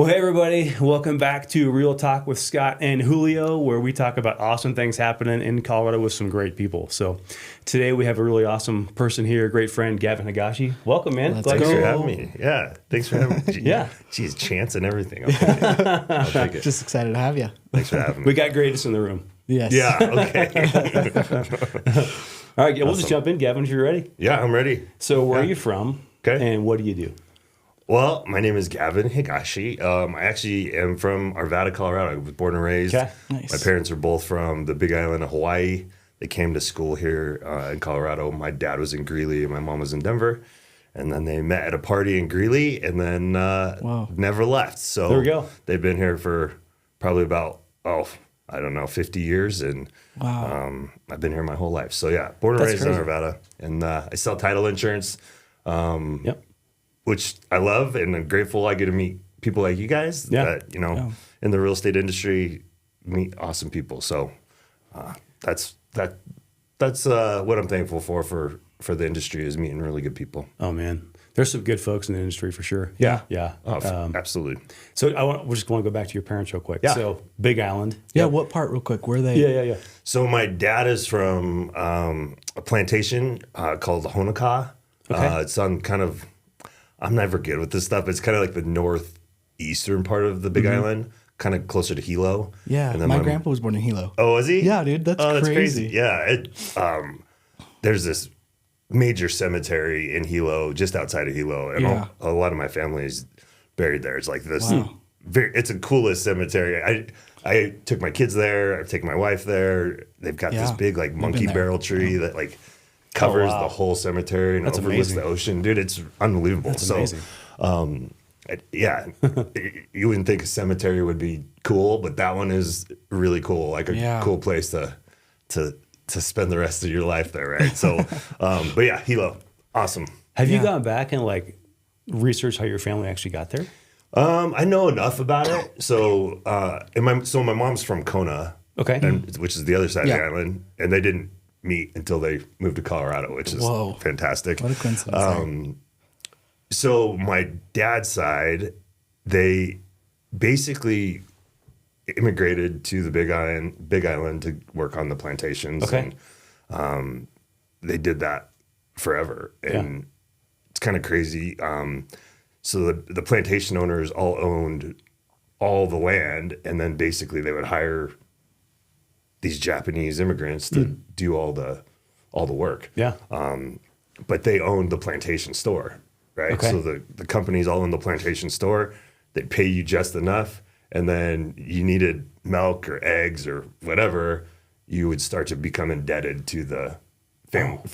Hey everybody, welcome back to Real Talk with Scott and Julio, where we talk about awesome things happening in Colorado with some great people. So today we have a really awesome person here, a great friend, Gavin Hagashi. Welcome, man. Thanks for having me. Yeah, thanks for having me. Yeah. Geez, chance and everything. I'll take it. Just excited to have you. Thanks for having me. We got greatest in the room. Yes. Yeah, okay. All right, we'll just jump in, Gavin, if you're ready. Yeah, I'm ready. So where are you from? Okay. And what do you do? Well, my name is Gavin Hagashi. I actually am from Arvada, Colorado. I was born and raised. Okay. Nice. My parents are both from the Big Island of Hawaii. They came to school here in Colorado. My dad was in Greeley and my mom was in Denver. And then they met at a party in Greeley and then never left. So there we go. They've been here for probably about, 50 years. And I've been here my whole life. So yeah, born and raised in Arvada. And I sell title insurance. Which I love, and I'm grateful I get to meet people like you guys that, in the real estate industry, meet awesome people. So that's what I'm thankful for the industry is meeting really good people. Oh, man. There's some good folks in the industry for sure. Yeah. Yeah. Absolutely. So we just want to go back to your parents real quick. Yeah. So Big Island. Yeah, what part real quick? Where are they? Yeah. So my dad is from a plantation called Honokaa. Okay. It's on kind of, I'm never good with this stuff. It's kind of like the northeastern part of the Big Island, kind of closer to Hilo. Yeah, and then my grandpa was born in Hilo. Oh, was he? Yeah, dude, that's crazy. Yeah, there's this major cemetery in Hilo, just outside of Hilo, and a lot of my family is buried there. It's like this. Wow. It's the coolest cemetery. I took my kids there. I've taken my wife there. They've got this big like monkey barrel tree that like covers the whole cemetery and overlooks the ocean. Dude, it's unbelievable. That's amazing. You wouldn't think a cemetery would be cool, but that one is really cool. Like a cool place to spend the rest of your life there, right? So, but yeah, Hilo, awesome. Have you gone back and like researched how your family actually got there? I know enough about it. So, my mom's from Kona, Okay. which is the other side of the island, and they didn't meet until they moved to Colorado, which is fantastic. What a coincidence. So my dad's side, they basically immigrated to the Big Island to work on the plantations. Okay. And they did that forever. And it's kind of crazy. So the plantation owners all owned all the land, and then basically they would hire these Japanese immigrants to do all the work. Yeah. But they owned the plantation store, right? Okay. So the companies all in the plantation store, they'd pay you just enough, and then you needed milk or eggs or whatever, you would start to become indebted to the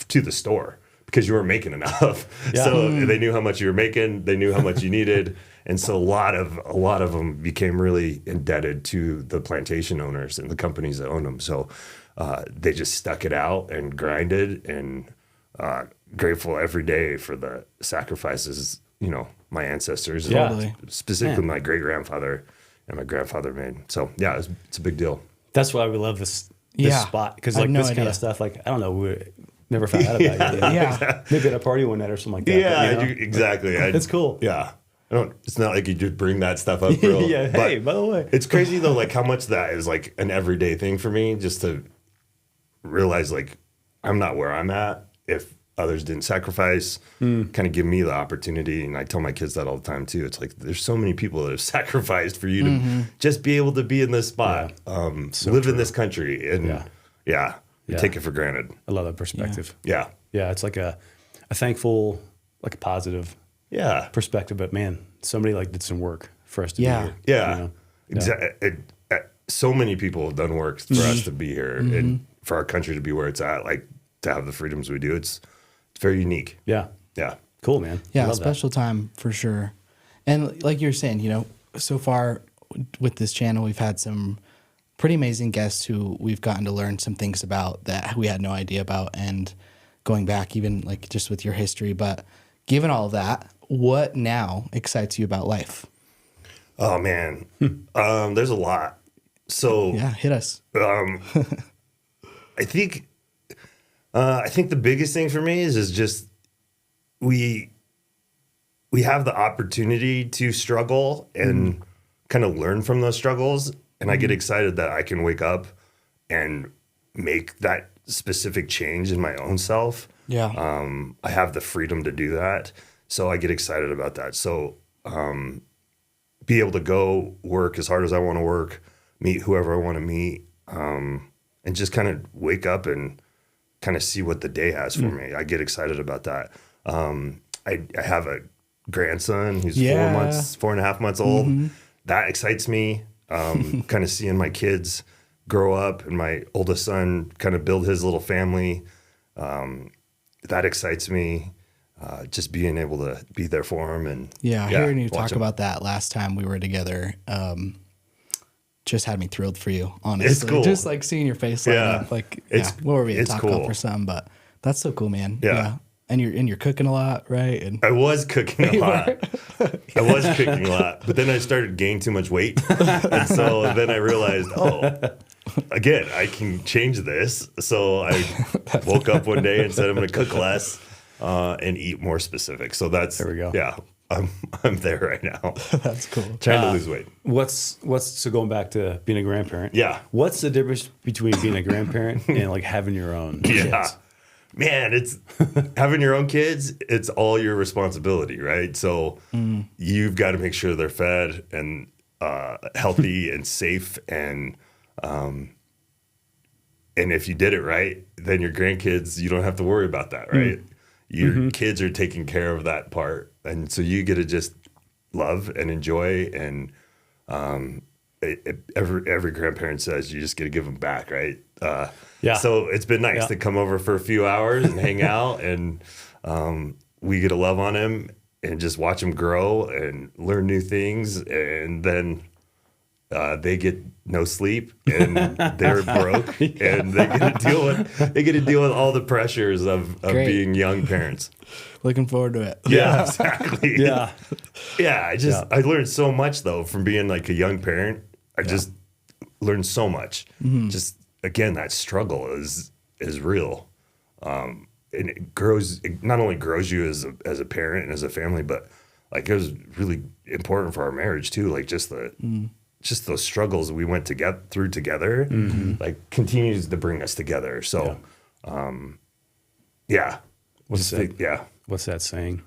to the store because you weren't making enough. Yeah. So they knew how much you were making, they knew how much you needed. And so a lot of them became really indebted to the plantation owners and the companies that owned them. So they just stuck it out and grinded, and grateful every day for the sacrifices, my ancestors, specifically my great grandfather and my grandfather made. So yeah, it's a big deal. That's why we love this spot, because like this kind of stuff, like I don't know, we never found out about it. Yeah. Maybe at a party one night or something like that. Yeah, but, exactly. It's cool. Yeah. It's not like you just bring that stuff up. Real, yeah. Hey, by the way, it's crazy though, like how much that is like an everyday thing for me, just to realize like I'm not where I'm at if others didn't sacrifice, kind of give me the opportunity. And I tell my kids that all the time too. It's like there's so many people that have sacrificed for you to just be able to be in this spot, live in this country, and you take it for granted. I love that perspective. Yeah, it's like a thankful, like a positive perspective. But man, somebody like did some work for us to be here. Yeah, exactly. So many people have done work for us to be here and for our country to be where it's at. Like to have the freedoms we do, it's very unique. Yeah. Cool, man. Yeah, special time for sure. And like you were saying, so far with this channel, we've had some pretty amazing guests who we've gotten to learn some things about that we had no idea about, and going back even like just with your history. But given all that, what now excites you about life? Oh man, there's a lot. So hit us. I think the biggest thing for me is just we have the opportunity to struggle and kind of learn from those struggles. And I get excited that I can wake up and make that specific change in my own self. Yeah. I have the freedom to do that. So I get excited about that. So be able to go work as hard as I want to work, meet whoever I want to meet, and just kind of wake up and kind of see what the day has for me. I get excited about that. I have a grandson who's 4.5 months old. That excites me. Kind of seeing my kids grow up and my oldest son kind of build his little family. That excites me. Just being able to be there for him and hearing you watch talk him. about that last time we were together, just had me thrilled for you, honestly. It's cool. Just like seeing your face light up, like, what were we at it's Taco cool. for some, but that's so cool, man. Yeah. And you're cooking a lot, right? And I was cooking a lot. I was cooking a lot, but then I started gaining too much weight. And so then I realized, again, I can change this. So I woke up one day and said, I'm going to cook less and eat more specific. So there we go. Yeah, I'm there right now. that's cool. Trying to lose weight. So going back to being a grandparent. Yeah. What's the difference between being a grandparent and like having your own kids? Man, it's having your own kids, it's all your responsibility, right? So you've got to make sure they're fed and healthy and safe. And if you did it right, then your grandkids, you don't have to worry about that, right? Your kids are taking care of that part. And so you get to just love and enjoy. And every grandparent says you just get to give them back, right? So it's been nice to come over for a few hours and hang out, and we get to love on him and just watch him grow and learn new things. And then they get no sleep and they're broke, and they get to deal with all the pressures of being young parents. Looking forward to it. Yeah, exactly. Yeah. I learned so much though from being like a young parent. I just learned so much. Just again, that struggle is real, and it not only grows you as a parent and as a family, but like it was really important for our marriage too. Like just those struggles we went through together, like continues to bring us together. So, What's that saying?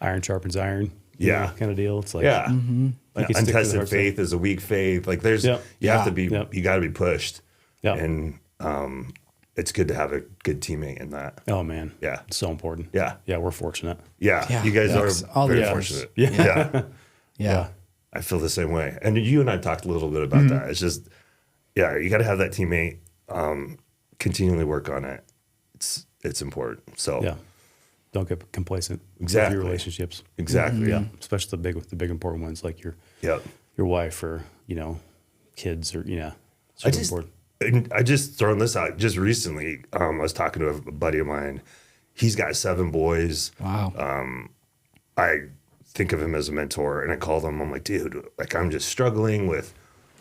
Iron sharpens iron. Yeah. Kind of deal. It's like, like untested faith is a weak faith. Like there's, you have to be, you got to be pushed. Yeah. And it's good to have a good teammate in that. Oh man. Yeah. It's so important. Yeah. Yeah. We're fortunate. Yeah. You guys are very fortunate. Yeah. I feel the same way. And you and I talked a little bit about that. It's just, you got to have that teammate, continually work on it. It's important. So don't get complacent with Exactly. your relationships. Exactly. Yeah. Especially the big important ones like your wife or, kids or, super important. And I just thrown this out just recently. I was talking to a buddy of mine. He's got 7 boys. Wow. I think of him as a mentor, and I called him. I'm like, dude, like I'm just struggling with,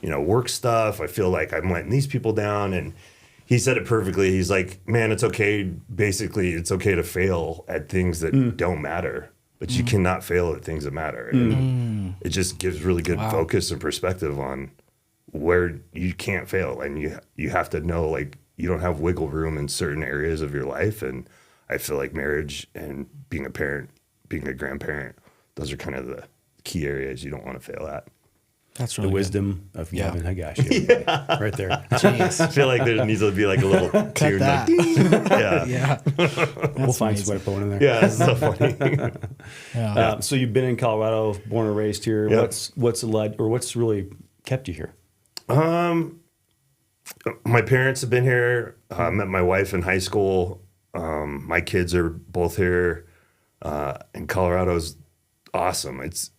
work stuff. I feel like I'm letting these people down. And he said it perfectly. He's like, man, it's okay. Basically, it's okay to fail at things that don't matter, but you cannot fail at things that matter. And it just gives really good focus and perspective on where you can't fail. And you have to know, like, you don't have wiggle room in certain areas of your life. And I feel like marriage and being a parent, being a grandparent, those are kind of the key areas you don't want to fail at. That's The really wisdom of Gavin Hagashi. Right there. I feel like there needs to be like a little tune. that. Like, Yeah. We'll find some way to put one in there. yeah, it's so funny. So you've been in Colorado, born and raised here. Yep. What's really kept you here? My parents have been here. Met my wife in high school. My kids are both here. And Colorado's awesome. It's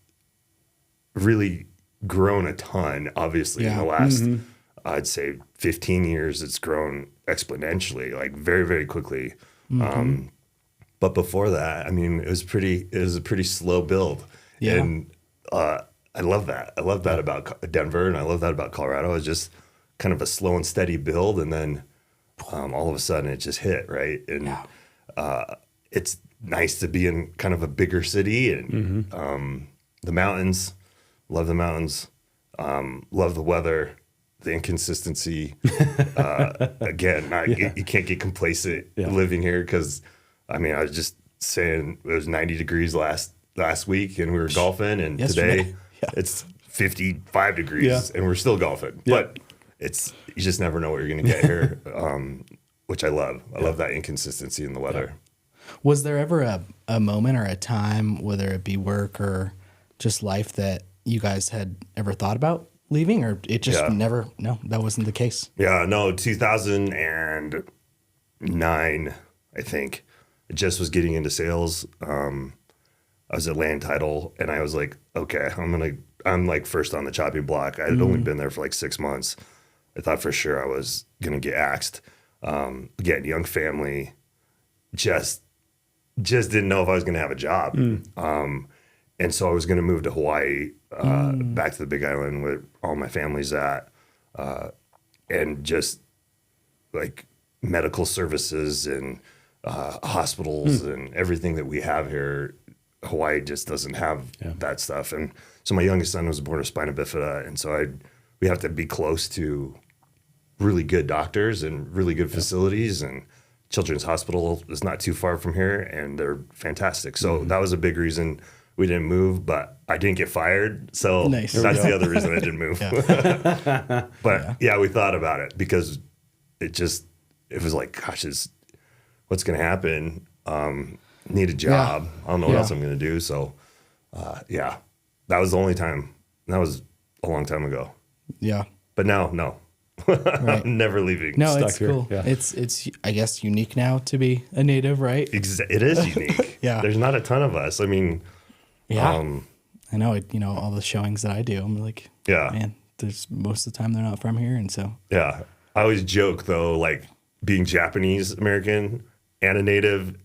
really grown a ton, obviously, in the last, I'd say 15 years, it's grown exponentially, like very, very quickly. But before that, I mean, it was a pretty slow build. Yeah. And I love that. I love that about Denver, and I love that about Colorado. It's just kind of a slow and steady build, and then all of a sudden it just hit, right? And it's nice to be in kind of a bigger city, and the mountains, love the mountains, love the weather, the inconsistency. Again, you can't get complacent living here because, I mean, I was just saying it was 90 degrees last week and we were golfing, and today it's 55 degrees and we're still golfing. But you just never know what you're going to get here, which I love. I love that inconsistency in the weather. Was there ever a moment or a time, whether it be work or just life, that you guys had ever thought about leaving, or it just never, no, that wasn't the case? Yeah, no, 2009, I think. I just was getting into sales. I was at Land Title, and I was like, okay, I'm like first on the chopping block. I had only been there for like 6 months. I thought for sure I was going to get axed. Again, young family, just didn't know if I was going to have a job. And so I was going to move to Hawaii, back to the Big Island where all my family's at, and just like medical services and hospitals and everything that we have here. Hawaii just doesn't have that stuff. And so my youngest son was born with spina bifida, and so we have to be close to really good doctors and really good facilities, and Children's Hospital is not too far from here, and they're fantastic. So that was a big reason we didn't move, but I didn't get fired. So that's the other reason I didn't move. But we thought about it because it was like, gosh, what's going to happen? Need a job. I don't know what else I'm going to do. So, that was the only time. That was a long time ago. Yeah. But now, no. Right. I'm never leaving. No, it's cool. Yeah. It's I guess unique now to be a native, right? It is unique. There's not a ton of us. I mean, I know it. You know, all the showings that I do, I'm like, man, there's most of the time they're not from here, and so I always joke though, like being Japanese American and a native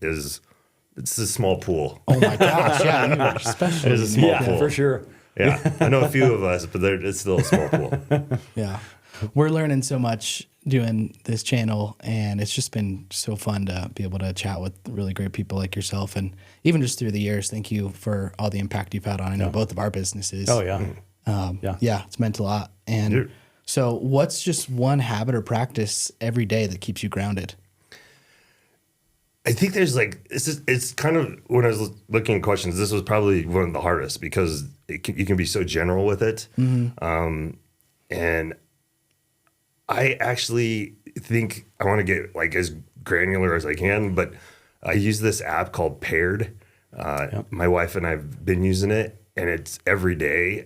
it's a small pool. Oh my gosh, yeah, especially it's a small pool for sure. Yeah, I know a few of us, but it's still a small pool. Yeah. We're learning so much doing this channel, and it's just been so fun to be able to chat with really great people like yourself, and even just through the years. Thank you for all the impact you've had on, I know, both of our businesses. Oh, yeah. It's meant a lot. And so what's just one habit or practice every day that keeps you grounded? I think there's it's kind of, when I was looking at questions, this was probably one of the hardest because you can be so general with it. And I actually think I want to get like as granular as I can, but I use this app called Paired. My wife and I've been using it, and it's every day.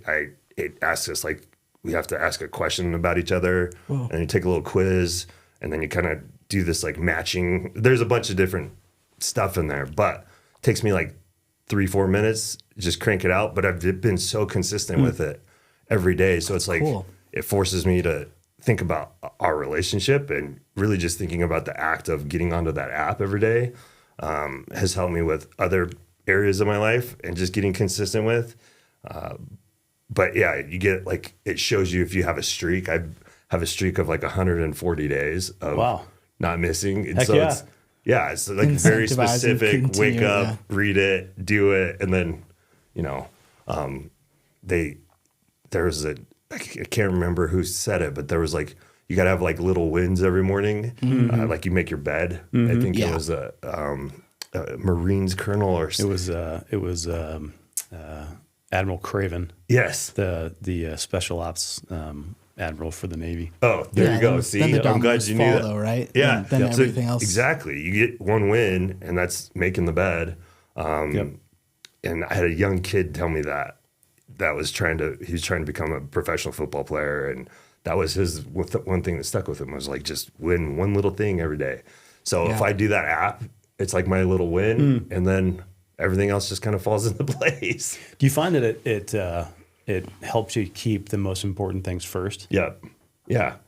It asks us, like, we have to ask a question about each other, and you take a little quiz, and then you kind of do this like matching. There's a bunch of different stuff in there, but it takes me like 3-4 minutes, just crank it out. But I've been so consistent with it every day. So it's like, it forces me to think about our relationship, and really just thinking about the act of getting onto that app every day has helped me with other areas of my life and just getting consistent with. But you get like, it shows you if you have a streak. I have a streak of like 140 days of not missing. And so it's like very specific, wake up, read it, do it. And then, I can't remember who said it, but there was like, you got to have like little wins every morning. Like you make your bed. I think it was a Marines colonel or something. It was Admiral Craven. Yes. The special ops admiral for the Navy. Oh, there you go. See, I'm glad you knew that. Though, right? Yeah. Then everything else. Exactly. You get one win, and that's making the bed. And I had a young kid tell me that he was trying to become a professional football player, and that was one thing that stuck with him, was like, just win one little thing every day. So if I do that app, it's like my little win, and then everything else just kind of falls into place. Do you find that it helps you keep the most important things first? Yeah.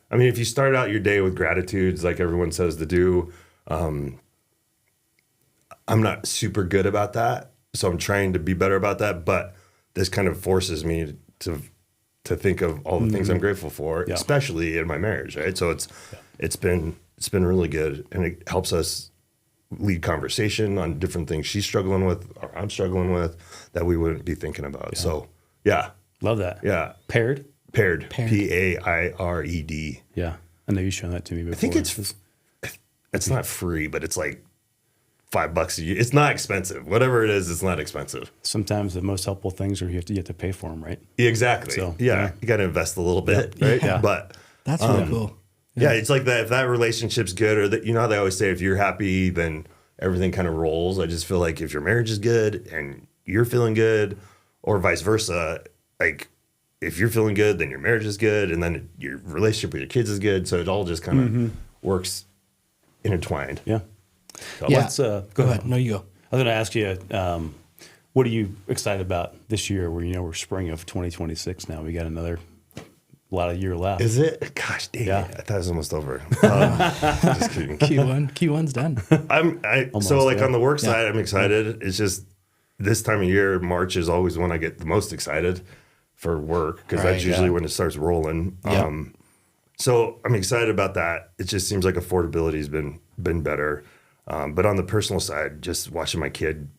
I mean, if you start out your day with gratitudes, like everyone says to do, I'm not super good about that, so I'm trying to be better about that. But this kind of forces me to think of all the things I'm grateful for, especially in my marriage, right? So it's been really good, and it helps us lead conversation on different things she's struggling with or I'm struggling with that we wouldn't be thinking about. So Love that. Yeah. Paired? Paired. Paired. Paired. Yeah. I know you've shown that to me before. I think it's not free, but it's like $5 a year. It's not expensive. Whatever it is, it's not expensive. Sometimes the most helpful things are you have to pay for them, right? Yeah, exactly. So, yeah. You got to invest a little bit, right? Yeah. But That's really cool. yeah, it's like that. If that relationship's good, or that, you know how they always say, if you're happy, then everything kind of rolls. I just feel like if your marriage is good and you're feeling good, or vice versa, like if you're feeling good, then your marriage is good, and then your relationship with your kids is good. So it all just kind of works intertwined. Yeah. So Yeah. let's go ahead. No, you go. I was going to ask you, what are you excited about this year? Where we're spring of 2026 now. We got a lot of year left. Is it? Gosh, dang Yeah. it. I thought it was almost over. Just kidding. Q1's done. So like yeah. on the work side, I'm excited. It's just this time of year, March is always when I get the most excited for work, because Right, that's usually yeah. when it starts rolling. Yeah. So I'm excited about that. It just seems like affordability has been better. But on the personal side, just watching my kid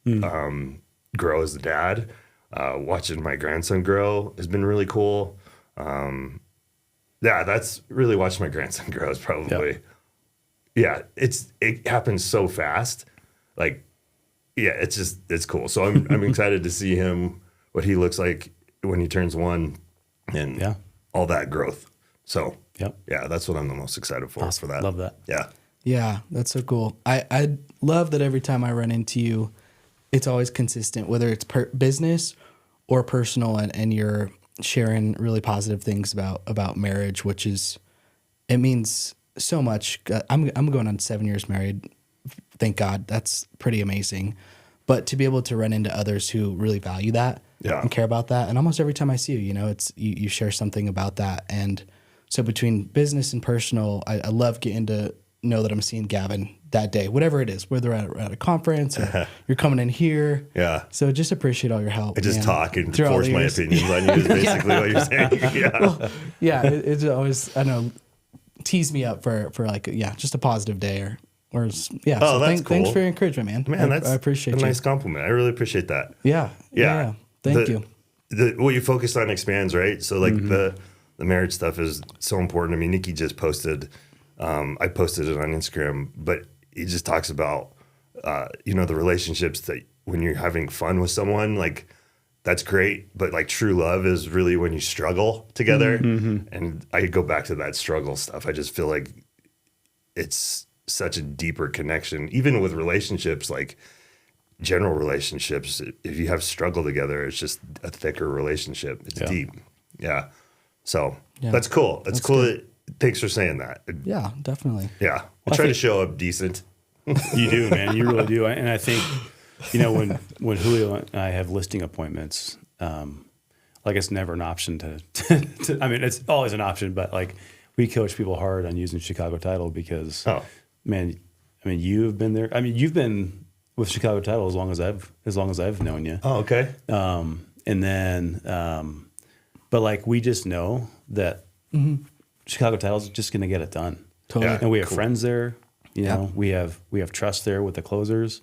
grow as a dad, watching my grandson grow has been really cool. Yeah, that's really watching my grandson grow is probably, yeah, it happens so fast. Like, yeah, it's cool. So I'm excited to see him, what he looks like when he turns 1, and all that growth. So yeah, that's what I'm the most excited for that. Love that. Yeah. Yeah, that's so cool. I love that every time I run into you, it's always consistent, whether it's business or personal, and you're sharing really positive things about marriage, which is, it means so much. I'm going on 7 years married. Thank God. That's pretty amazing. But to be able to run into others who really value that and care about that. And almost every time I see you, it's you share something about that. And so between business and personal, I love getting to know that I'm seeing Gavin that day, whatever it is, whether at a conference or you're coming in here. Yeah. So just appreciate all your help. I just man, talk and through all force the my years. opinions on you is basically what you're saying. Yeah. Well, yeah, it's always, I know, tease me up for like, just a positive day or yeah. Oh, so that's thanks cool. for your encouragement, man. Man, that's I appreciate a you. nice compliment. I really appreciate that. Yeah. Thank you. What you focus on expands, right? So like the marriage stuff is so important. I mean, Nikki just posted, I posted it on Instagram, but he just talks about, the relationships that when you're having fun with someone, like that's great. But like true love is really when you struggle together. And I go back to that struggle stuff. I just feel like it's such a deeper connection, even with relationships, like general relationships. If you have struggle together, it's just a thicker relationship. It's deep. Yeah. So that's cool. That's cool. Thanks for saying that. Yeah, definitely. Yeah. I'll try to show up decent. You do, man. You really do. And I think, when Julio and I have listing appointments, like it's never an option to I mean, it's always an option, but like we coach people hard on using Chicago Title because, man, I mean, you've been there. I mean, you've been with Chicago Title as long as I've known you. Oh, okay. And then, but like we just know that Chicago Title is just going to get it done. Totally. And we have friends there. We have trust there with the closers.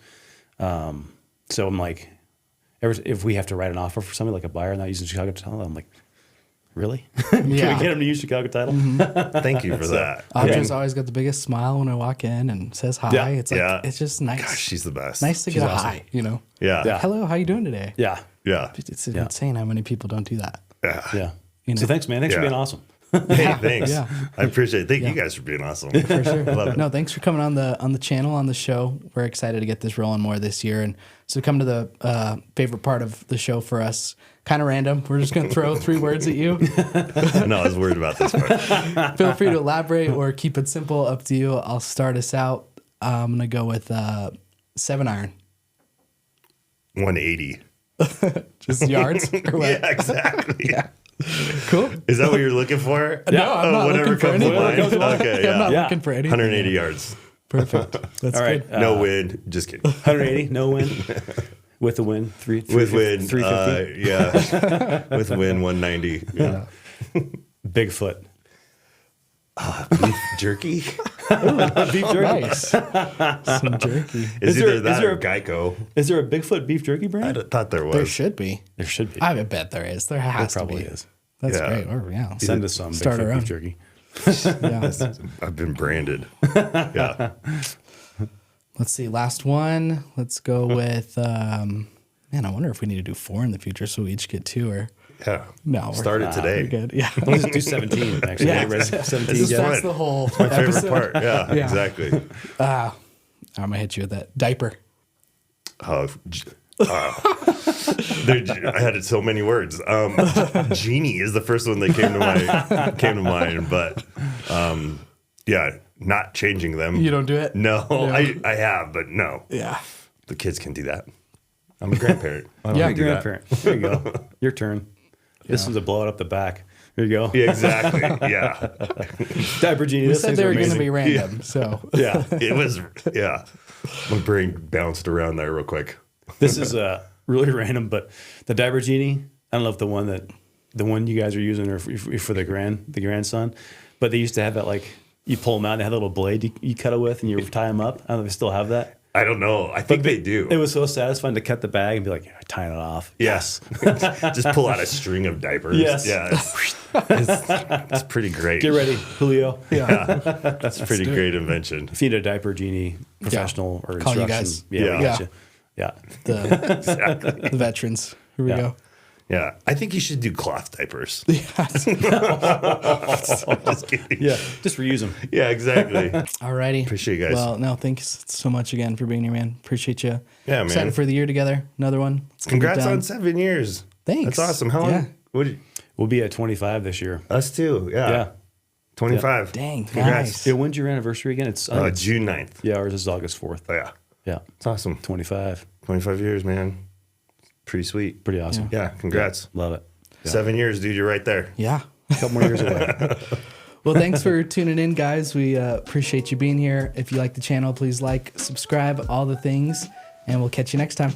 So I'm like, if we have to write an offer for somebody like a buyer not using Chicago Title, I'm like, really? Can we get them to use Chicago Title? Thank you for that. Audra's always got the biggest smile when I walk in and says hi. Yeah. It's like it's just nice. Gosh, she's the best. Nice to get a awesome. hi, Yeah. Hello, how you doing today? Yeah. Yeah. It's insane how many people don't do that. Yeah. Yeah. So thanks, man. Thanks for Yeah. being awesome. Hey, thanks. Yeah. I appreciate it. Thank you guys for being awesome. For sure. Love it. No, thanks for coming on the channel, on the show. We're excited to get this rolling more this year. And so come to the favorite part of the show for us. Kind of random. We're just going to throw 3 words at you. No, I was worried about this part. Feel free to elaborate or keep it simple. Up to you. I'll start us out. I'm going to go with 7-iron. 180. Just yards? Or what? Yeah, exactly. Yeah. Cool. Is that what you're looking for? No, I'm not whatever looking for comes to anything. mind. Okay, I'm not yeah. looking for anything. 180 yards. Perfect. That's All right. good. No wind. Just kidding. 180, no win. With the win, With wind. 350. Yeah. With wind, 190. Yeah. Bigfoot. Beef jerky? Beef jerky. Nice. Some jerky. Is there- either that is there or a- Geico. Is there a Bigfoot beef jerky I brand? thought there was. There should be. There should be. I bet there is. There has There to probably be. is. That's Yeah. great. Or, yeah. Send us some Start our Bigfoot own. beef jerky. Yeah. I've been branded. Yeah. Let's see. Last one. Let's go with. Man, I wonder if we need to do 4 in the future, so we each get 2 or. Yeah. No, Start it today. We're good. Yeah. Let's just do 17, actually. Yeah. Get rid of 17. This is yeah. That's fun. the whole My favorite episode. part. Yeah, Yeah. exactly. I'm gonna hit you with that diaper. I had so many words. Genie is the first one that came to mind, but yeah, not changing them. You don't do it. No, I have, but no. Yeah. The kids can do that. I'm a grandparent. I don't Yeah, wanna do that. Grandparent. There you go. Your turn. This is a blow it up the back. There you go. Yeah, exactly. Yeah, Diaper Genie. We This said thing's they were going to amazing. be random, so Yeah. it was. Yeah, my brain bounced around there real quick. This is really random, but the Diaper Genie, I don't know if the one you guys are using or for the grandson, but they used to have that, like, you pull them out and they had a little blade you cut it with and you tie them up. I don't know if they still have that. I don't know. I think they do. It was so satisfying to cut the bag and be like, yeah, tying it off. Yes. Just pull out a string of diapers. Yes. Yeah. It's pretty great. Get ready, Julio. yeah. That's a pretty great invention. If you need a Diaper Genie professional or Call you instruction, guys. yeah, we Yeah. got you. Yeah. The veterans. Here we Yeah. go. Yeah. I think you should do cloth diapers. Just kidding. Yeah, just reuse them. Yeah, exactly. Alrighty. Appreciate you guys. Well, no, thanks so much again for being here, man. Appreciate you. Yeah, man. Excited for the year together. Another one. Let's get it Congrats done. on 7 years. Thanks. That's awesome. How long? Yeah. What did We'll be at 25 this year. us too. Yeah. Yeah. 25. Dang, Congrats. nice. Yeah, when's your anniversary again? It's June 9th. yeah, ours is August 4th. Oh, yeah. Yeah, It's awesome. 25. 25 years, man. Pretty sweet. Pretty awesome. Yeah. Congrats. Love it. Yeah. 7 years, dude. You're right there. Yeah. A couple more years away. Well, thanks for tuning in, guys. We appreciate you being here. If you like the channel, please like, subscribe, all the things, and we'll catch you next time.